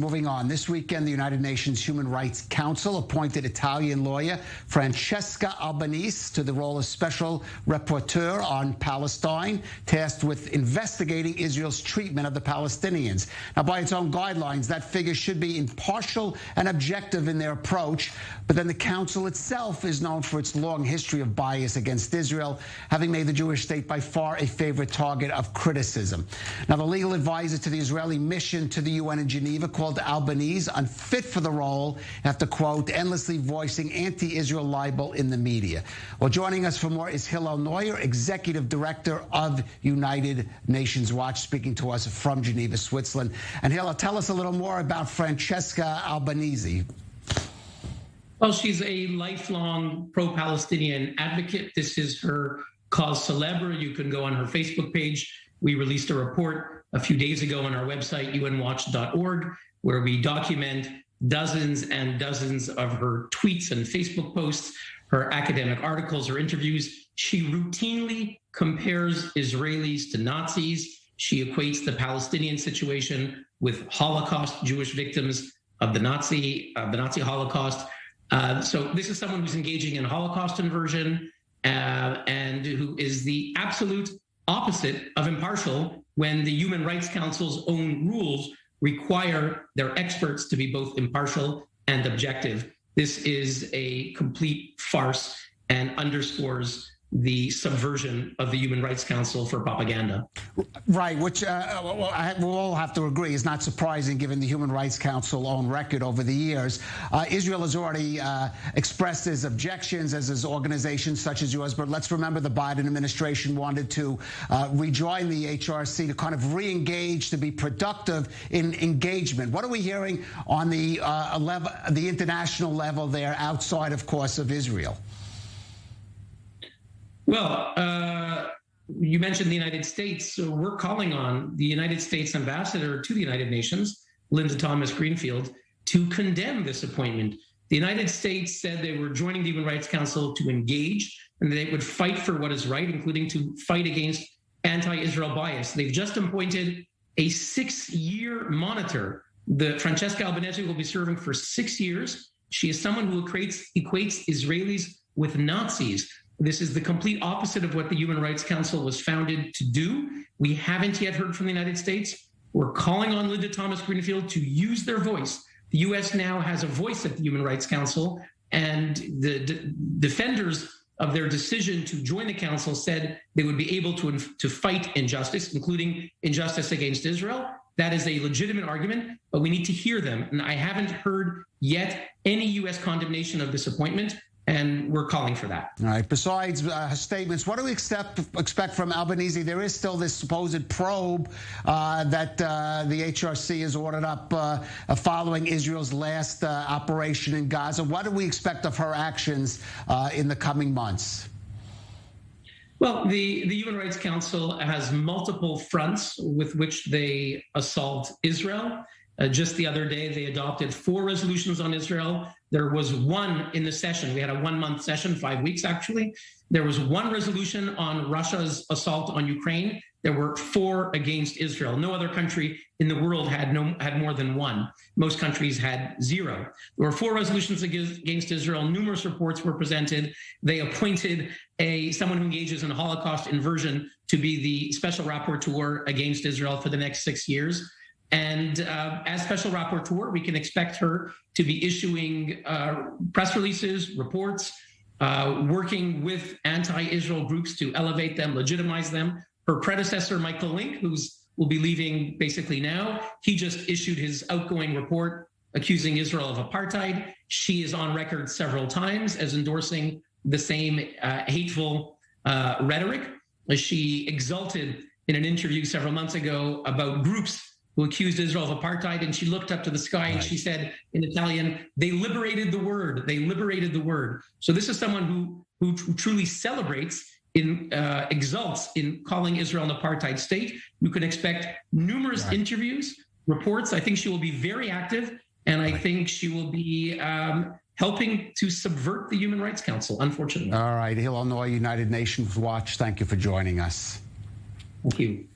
Moving on, this weekend, the United Nations Human Rights Council appointed Italian lawyer Francesca Albanese to the role of Special Rapporteur on Palestine, tasked with investigating Israel's treatment of the Palestinians. Now, by its own guidelines, that figure should be impartial and objective in their approach, but then the council itself is known for its long history of bias against Israel, having made the Jewish state by far a favorite target of criticism. Now, the legal advisor to the Israeli mission to the UN in Geneva called Albanese unfit for the role after, quote, endlessly voicing anti-Israel libel in the media. Well, joining us for more is Hillel Neuer, Executive Director of United Nations Watch, speaking to us from Geneva, Switzerland. And Hillel, tell us a little more about Francesca Albanese. Well, she's a lifelong pro-Palestinian advocate. This is her cause célèbre. You can go on her Facebook page. We released a report a few days ago on our website, unwatch.org, where we document dozens and dozens of her tweets and Facebook posts, her academic articles, her interviews. She routinely compares Israelis to Nazis. She equates the Palestinian situation with Holocaust, Jewish victims of the Nazi Holocaust. So this is someone who's engaging in Holocaust inversion and who is the absolute opposite of impartial when the Human Rights Council's own rules require their experts to be both impartial and objective. This is a complete farce and underscores the subversion of the Human Rights Council for propaganda. Right, which we'll all have to agree is not surprising given the Human Rights Council own record over the years. Israel has already expressed its objections, as has organizations such as yours, but let's remember the Biden administration wanted to rejoin the HRC to kind of re-engage, to be productive in engagement. What are we hearing on the international level there, outside, of course, of Israel? Well, you mentioned the United States, so we're calling on the United States ambassador to the United Nations, Linda Thomas-Greenfield, to condemn this appointment. The United States said they were joining the Human Rights Council to engage, and they would fight for what is right, including to fight against anti-Israel bias. They've just appointed a 6-year monitor. Francesca Albanese will be serving for 6 years. She is someone who equates Israelis with Nazis. This is the complete opposite of what the Human Rights Council was founded to do. We haven't yet heard from the United States. We're calling on Linda Thomas-Greenfield to use their voice. The U.S. now has a voice at the Human Rights Council, and the defenders of their decision to join the council said they would be able to fight injustice, including injustice against Israel. That is a legitimate argument, but we need to hear them. And I haven't heard yet any U.S. condemnation of this appointment, and we're calling for that. All right. Besides statements, what do we expect from Albanese? There is still this supposed probe that the HRC has ordered up following Israel's last operation in Gaza. What do we expect of her actions in the coming months? Well, the Human Rights Council has multiple fronts with which they assault Israel. Just the other day, they adopted 4 resolutions on Israel. There was one in the session. We had a 1-month session, 5 weeks actually. There was 1 resolution on Russia's assault on Ukraine. There were 4 against Israel. No other country in the world had more than 1. Most countries had 0. There were 4 resolutions against Israel. Numerous reports were presented. They appointed someone who engages in Holocaust inversion to be the Special Rapporteur against Israel for the next 6 years. And as Special Rapporteur, we can expect her to be issuing press releases, reports, working with anti-Israel groups to elevate them, legitimize them. Her predecessor, Michael Link, who will be leaving basically now, he just issued his outgoing report accusing Israel of apartheid. She is on record several times as endorsing the same hateful rhetoric. She exulted in an interview several months ago about groups who accused Israel of apartheid, and she looked up to the sky and she said in Italian, "They liberated the word. They liberated the word." So this is someone who truly celebrates, exults in calling Israel an apartheid state. You can expect numerous interviews, reports. I think she will be very active, and I think she will be helping to subvert the Human Rights Council, unfortunately. All right, Hillel Neuer, United Nations Watch, thank you for joining us. Thank you.